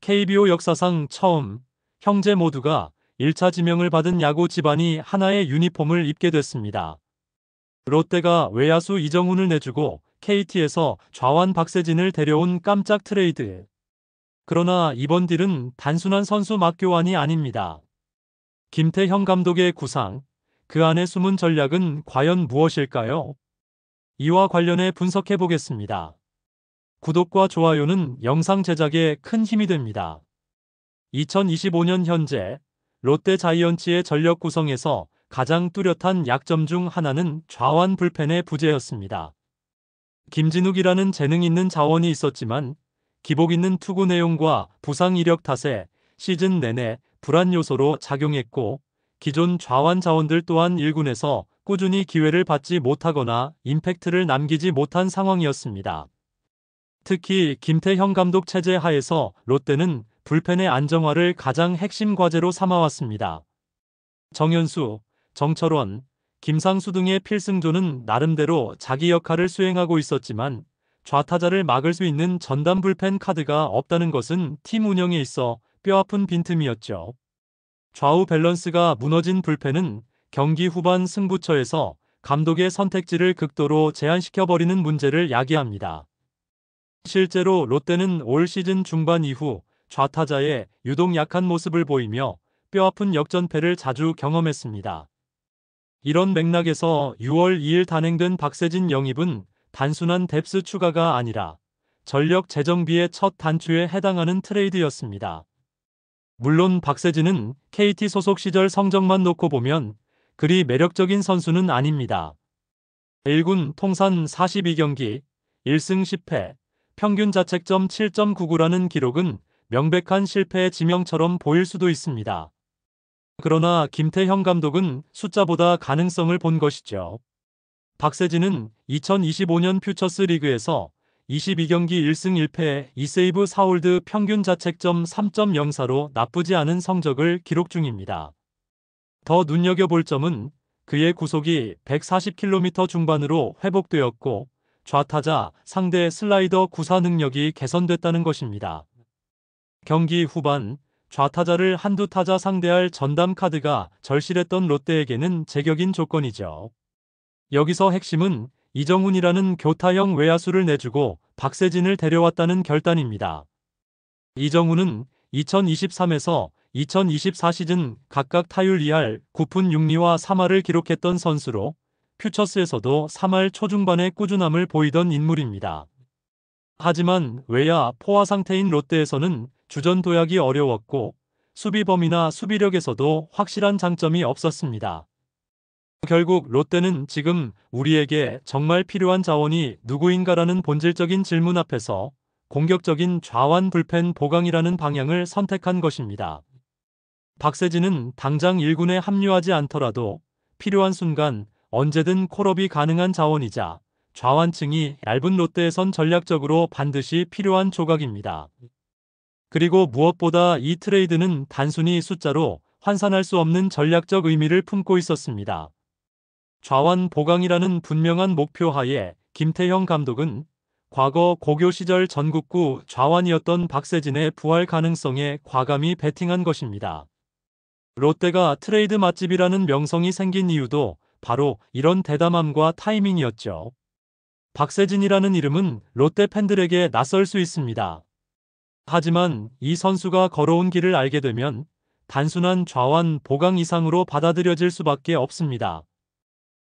KBO 역사상 처음 형제 모두가 1차 지명을 받은 야구 집안이 하나의 유니폼을 입게 됐습니다. 롯데가 외야수 이정훈을 내주고 KT에서 좌완 박세진을 데려온 깜짝 트레이드. 그러나 이번 딜은 단순한 선수 맞교환이 아닙니다. 김태형 감독의 구상, 그 안에 숨은 전략은 과연 무엇일까요? 이와 관련해 분석해 보겠습니다. 구독과 좋아요는 영상 제작에 큰 힘이 됩니다. 2025년 현재 롯데 자이언츠의 전력 구성에서 가장 뚜렷한 약점 중 하나는 좌완 불펜의 부재였습니다. 김진욱이라는 재능 있는 자원이 있었지만 기복 있는 투구 내용과 부상 이력 탓에 시즌 내내 불안 요소로 작용했고, 기존 좌완 자원들 또한 1군에서 꾸준히 기회를 받지 못하거나 임팩트를 남기지 못한 상황이었습니다. 특히 김태형 감독 체제 하에서 롯데는 불펜의 안정화를 가장 핵심 과제로 삼아왔습니다. 정현수, 정철원, 김상수 등의 필승조는 나름대로 자기 역할을 수행하고 있었지만 좌타자를 막을 수 있는 전담 불펜 카드가 없다는 것은 팀 운영에 있어 뼈아픈 빈틈이었죠. 좌우 밸런스가 무너진 불펜은 경기 후반 승부처에서 감독의 선택지를 극도로 제한시켜버리는 문제를 야기합니다. 실제로 롯데는 올 시즌 중반 이후 좌타자의 유독 약한 모습을 보이며 뼈아픈 역전패를 자주 경험했습니다. 이런 맥락에서 6월 2일 단행된 박세진 영입은 단순한 뎁스 추가가 아니라 전력 재정비의 첫 단추에 해당하는 트레이드였습니다. 물론 박세진은 KT 소속 시절 성적만 놓고 보면 그리 매력적인 선수는 아닙니다. 1군 통산 42경기, 1승 10패, 평균 자책점 7.99라는 기록은 명백한 실패의 지명처럼 보일 수도 있습니다. 그러나 김태형 감독은 숫자보다 가능성을 본 것이죠. 박세진은 2025년 퓨처스 리그에서 22경기 1승 1패 2세이브 4홀드 평균 자책점 3.04로 나쁘지 않은 성적을 기록 중입니다. 더 눈여겨볼 점은 그의 구속이 140km 중반으로 회복되었고 좌타자 상대 슬라이더 구사 능력이 개선됐다는 것입니다. 경기 후반 좌타자를 한두 타자 상대할 전담 카드가 절실했던 롯데에게는 제격인 조건이죠. 여기서 핵심은 이정훈이라는 교타형 외야수를 내주고 박세진을 데려왔다는 결단입니다. 이정훈은 2023에서 2024 시즌 각각 타율 2할, 9푼 6리와 3할을 기록했던 선수로 퓨처스에서도 3할 초중반의 꾸준함을 보이던 인물입니다. 하지만 외야 포화 상태인 롯데에서는 주전 도약이 어려웠고 수비 범위나 수비력에서도 확실한 장점이 없었습니다. 결국 롯데는 지금 우리에게 정말 필요한 자원이 누구인가라는 본질적인 질문 앞에서 공격적인 좌완 불펜 보강이라는 방향을 선택한 것입니다. 박세진은 당장 1군에 합류하지 않더라도 필요한 순간 언제든 콜업이 가능한 자원이자 좌완층이 얇은 롯데에선 전략적으로 반드시 필요한 조각입니다. 그리고 무엇보다 이 트레이드는 단순히 숫자로 환산할 수 없는 전략적 의미를 품고 있었습니다. 좌완 보강이라는 분명한 목표 하에 김태형 감독은 과거 고교 시절 전국구 좌완이었던 박세진의 부활 가능성에 과감히 베팅한 것입니다. 롯데가 트레이드 맛집이라는 명성이 생긴 이유도 바로 이런 대담함과 타이밍이었죠. 박세진이라는 이름은 롯데 팬들에게 낯설 수 있습니다. 하지만 이 선수가 걸어온 길을 알게 되면 단순한 좌완 보강 이상으로 받아들여질 수밖에 없습니다.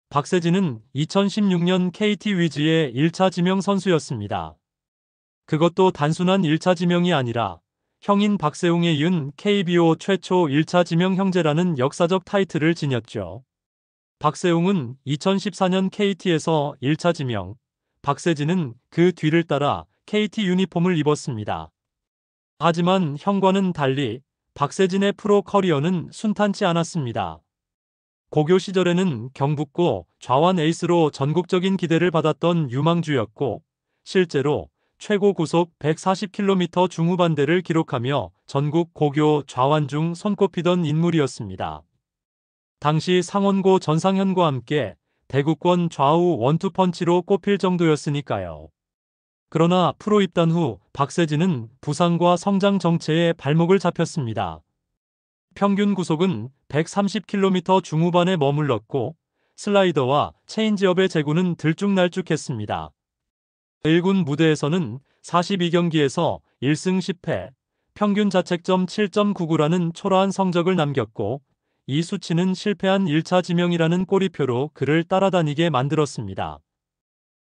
박세진은 2016년 KT 위즈의 1차 지명 선수였습니다. 그것도 단순한 1차 지명이 아니라 형인 박세웅에 이은 KBO 최초 1차 지명 형제라는 역사적 타이틀을 지녔죠. 박세웅은 2014년 KT에서 1차 지명, 박세진은 그 뒤를 따라 KT 유니폼을 입었습니다. 하지만 형과는 달리 박세진의 프로 커리어는 순탄치 않았습니다. 고교 시절에는 경북고 좌완 에이스로 전국적인 기대를 받았던 유망주였고 실제로 최고 구속 140km 중후반대를 기록하며 전국 고교 좌완 중 손꼽히던 인물이었습니다. 당시 상원고 전상현과 함께 대구권 좌우 원투펀치로 꼽힐 정도였으니까요. 그러나 프로 입단 후 박세진은 부상과 성장 정체에 발목을 잡혔습니다. 평균 구속은 130km 중후반에 머물렀고 슬라이더와 체인지업의 제구는 들쭉날쭉했습니다. 1군 무대에서는 42경기에서 1승 10패, 평균 자책점 7.99라는 초라한 성적을 남겼고 이 수치는 실패한 1차 지명이라는 꼬리표로 그를 따라다니게 만들었습니다.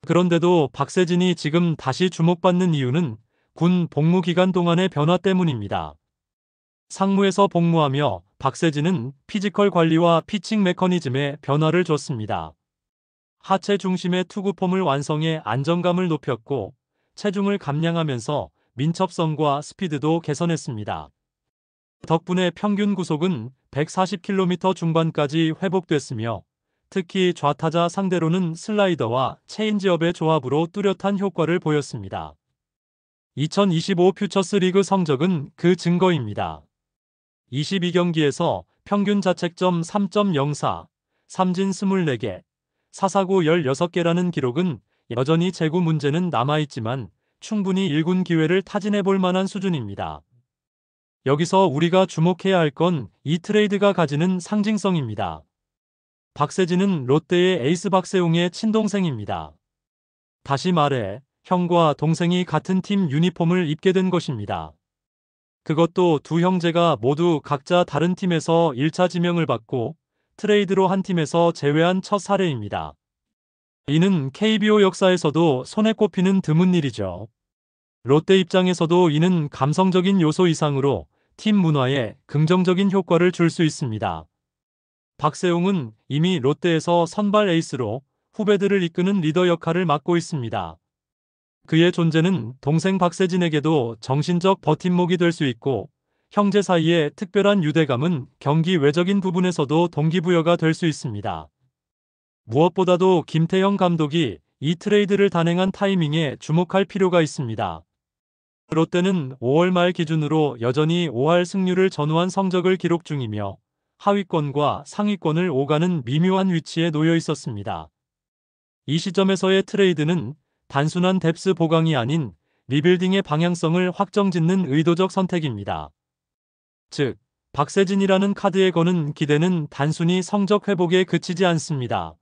그런데도 박세진이 지금 다시 주목받는 이유는 군 복무 기간 동안의 변화 때문입니다. 상무에서 복무하며 박세진은 피지컬 관리와 피칭 메커니즘에 변화를 줬습니다. 하체 중심의 투구폼을 완성해 안정감을 높였고 체중을 감량하면서 민첩성과 스피드도 개선했습니다. 덕분에 평균 구속은 140km 중반까지 회복됐으며 특히 좌타자 상대로는 슬라이더와 체인지업의 조합으로 뚜렷한 효과를 보였습니다. 2025 퓨처스 리그 성적은 그 증거입니다. 22경기에서 평균 자책점 3.04, 삼진 24개, 사사구 16개라는 기록은 여전히 제구 문제는 남아있지만 충분히 1군 기회를 타진해 볼 만한 수준입니다. 여기서 우리가 주목해야 할 건 이 트레이드가 가지는 상징성입니다. 박세진은 롯데의 에이스 박세웅의 친동생입니다. 다시 말해 형과 동생이 같은 팀 유니폼을 입게 된 것입니다. 그것도 두 형제가 모두 각자 다른 팀에서 1차 지명을 받고 트레이드로 한 팀에서 제외한 첫 사례입니다. 이는 KBO 역사에서도 손에 꼽히는 드문 일이죠. 롯데 입장에서도 이는 감성적인 요소 이상으로 팀 문화에 긍정적인 효과를 줄 수 있습니다. 박세웅은 이미 롯데에서 선발 에이스로 후배들을 이끄는 리더 역할을 맡고 있습니다. 그의 존재는 동생 박세진에게도 정신적 버팀목이 될 수 있고 형제 사이의 특별한 유대감은 경기 외적인 부분에서도 동기부여가 될 수 있습니다. 무엇보다도 김태형 감독이 이 트레이드를 단행한 타이밍에 주목할 필요가 있습니다. 롯데는 5월 말 기준으로 여전히 5할 승률을 전후한 성적을 기록 중이며 하위권과 상위권을 오가는 미묘한 위치에 놓여 있었습니다. 이 시점에서의 트레이드는 단순한 뎁스 보강이 아닌 리빌딩의 방향성을 확정짓는 의도적 선택입니다. 즉, 박세진이라는 카드에 거는 기대는 단순히 성적 회복에 그치지 않습니다.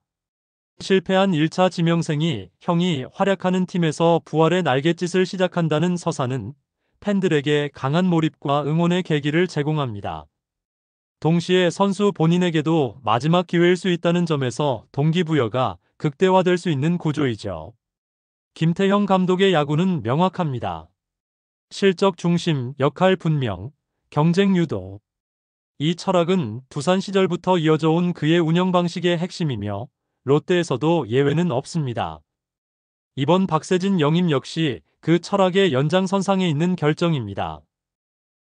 실패한 1차 지명생이 형이 활약하는 팀에서 부활의 날갯짓을 시작한다는 서사는 팬들에게 강한 몰입과 응원의 계기를 제공합니다. 동시에 선수 본인에게도 마지막 기회일 수 있다는 점에서 동기부여가 극대화될 수 있는 구조이죠. 김태형 감독의 야구는 명확합니다. 실적 중심, 역할 분명, 경쟁 유도. 이 철학은 두산 시절부터 이어져 온 그의 운영 방식의 핵심이며 롯데에서도 예외는 없습니다. 이번 박세진 영입 역시 그 철학의 연장선상에 있는 결정입니다.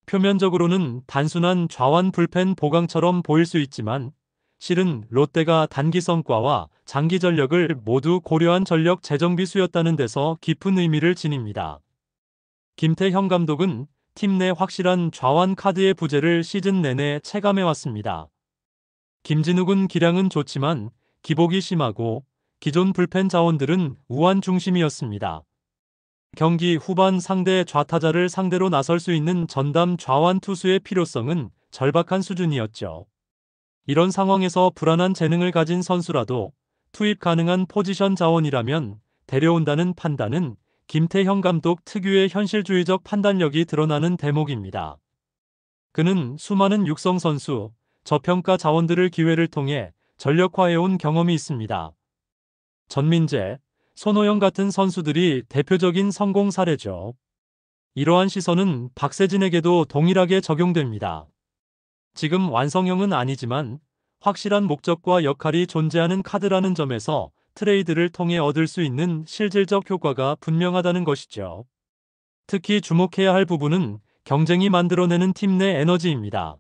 표면적으로는 단순한 좌완 불펜 보강처럼 보일 수 있지만 실은 롯데가 단기 성과와 장기 전력을 모두 고려한 전력 재정비 수였다는 데서 깊은 의미를 지닙니다. 김태형 감독은 팀 내 확실한 좌완 카드의 부재를 시즌 내내 체감해왔습니다. 김진욱은 기량은 좋지만 기복이 심하고 기존 불펜 자원들은 우완 중심이었습니다. 경기 후반 상대 좌타자를 상대로 나설 수 있는 전담 좌완 투수의 필요성은 절박한 수준이었죠. 이런 상황에서 불안한 재능을 가진 선수라도 투입 가능한 포지션 자원이라면 데려온다는 판단은 김태형 감독 특유의 현실주의적 판단력이 드러나는 대목입니다. 그는 수많은 육성 선수, 저평가 자원들을 기회를 통해 전력화해온 경험이 있습니다. 전민재, 손호영 같은 선수들이 대표적인 성공 사례죠. 이러한 시선은 박세진에게도 동일하게 적용됩니다. 지금 완성형은 아니지만 확실한 목적과 역할이 존재하는 카드라는 점에서 트레이드를 통해 얻을 수 있는 실질적 효과가 분명하다는 것이죠. 특히 주목해야 할 부분은 경쟁이 만들어내는 팀 내 에너지입니다.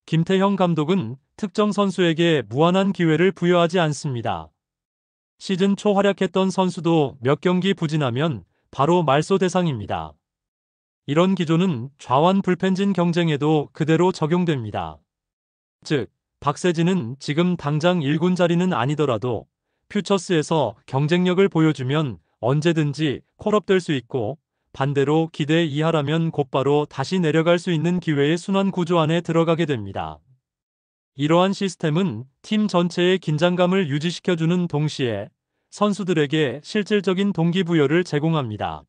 김태형 감독은 특정 선수에게 무한한 기회를 부여하지 않습니다. 시즌 초 활약했던 선수도 몇 경기 부진하면 바로 말소 대상입니다. 이런 기조는 좌완 불펜진 경쟁에도 그대로 적용됩니다. 즉, 박세진은 지금 당장 1군 자리는 아니더라도 퓨처스에서 경쟁력을 보여주면 언제든지 콜업될 수 있고, 반대로 기대 이하라면 곧바로 다시 내려갈 수 있는 기회의 순환 구조 안에 들어가게 됩니다. 이러한 시스템은 팀 전체의 긴장감을 유지시켜주는 동시에 선수들에게 실질적인 동기부여를 제공합니다.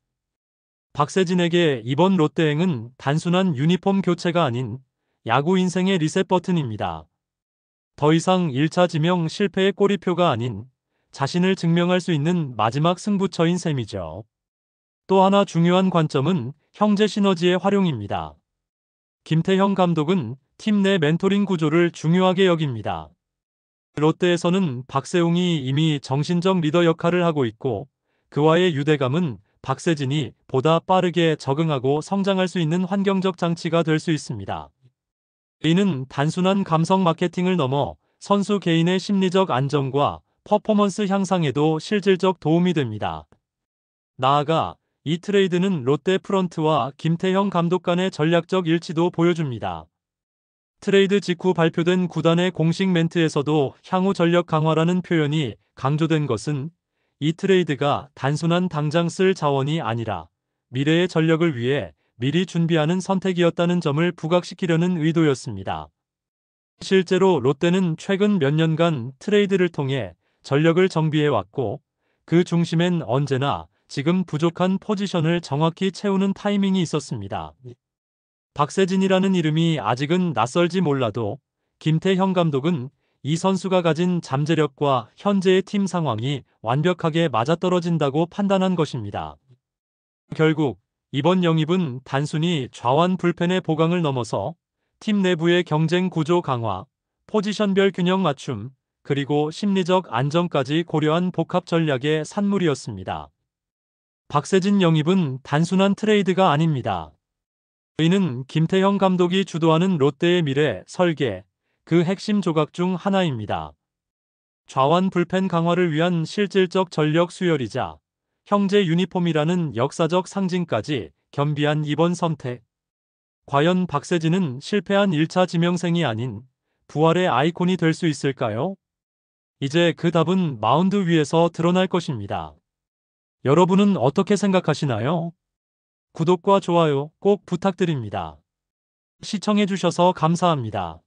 박세진에게 이번 롯데행은 단순한 유니폼 교체가 아닌 야구 인생의 리셋 버튼입니다. 더 이상 1차 지명 실패의 꼬리표가 아닌 자신을 증명할 수 있는 마지막 승부처인 셈이죠. 또 하나 중요한 관점은 형제 시너지의 활용입니다. 김태형 감독은 팀 내 멘토링 구조를 중요하게 여깁니다. 롯데에서는 박세웅이 이미 정신적 리더 역할을 하고 있고, 그와의 유대감은 박세진이 보다 빠르게 적응하고 성장할 수 있는 환경적 장치가 될 수 있습니다. 이는 단순한 감성 마케팅을 넘어 선수 개인의 심리적 안정과 퍼포먼스 향상에도 실질적 도움이 됩니다. 나아가 이 트레이드는 롯데 프런트와 김태형 감독 간의 전략적 일치도 보여줍니다. 트레이드 직후 발표된 구단의 공식 멘트에서도 향후 전력 강화라는 표현이 강조된 것은 이 트레이드가 단순한 당장 쓸 자원이 아니라 미래의 전력을 위해 미리 준비하는 선택이었다는 점을 부각시키려는 의도였습니다. 실제로 롯데는 최근 몇 년간 트레이드를 통해 전력을 정비해왔고, 그 중심엔 언제나 지금 부족한 포지션을 정확히 채우는 타이밍이 있었습니다. 박세진이라는 이름이 아직은 낯설지 몰라도 김태형 감독은 이 선수가 가진 잠재력과 현재의 팀 상황이 완벽하게 맞아떨어진다고 판단한 것입니다. 결국 이번 영입은 단순히 좌완 불펜의 보강을 넘어서 팀 내부의 경쟁 구조 강화, 포지션별 균형 맞춤, 그리고 심리적 안정까지 고려한 복합 전략의 산물이었습니다. 박세진 영입은 단순한 트레이드가 아닙니다. 이는 김태형 감독이 주도하는 롯데의 미래 설계, 그 핵심 조각 중 하나입니다. 좌완 불펜 강화를 위한 실질적 전력 수혈이자 형제 유니폼이라는 역사적 상징까지 겸비한 이번 선택. 과연 박세진은 실패한 1차 지명생이 아닌 부활의 아이콘이 될 수 있을까요? 이제 그 답은 마운드 위에서 드러날 것입니다. 여러분은 어떻게 생각하시나요? 구독과 좋아요 꼭 부탁드립니다. 시청해주셔서 감사합니다.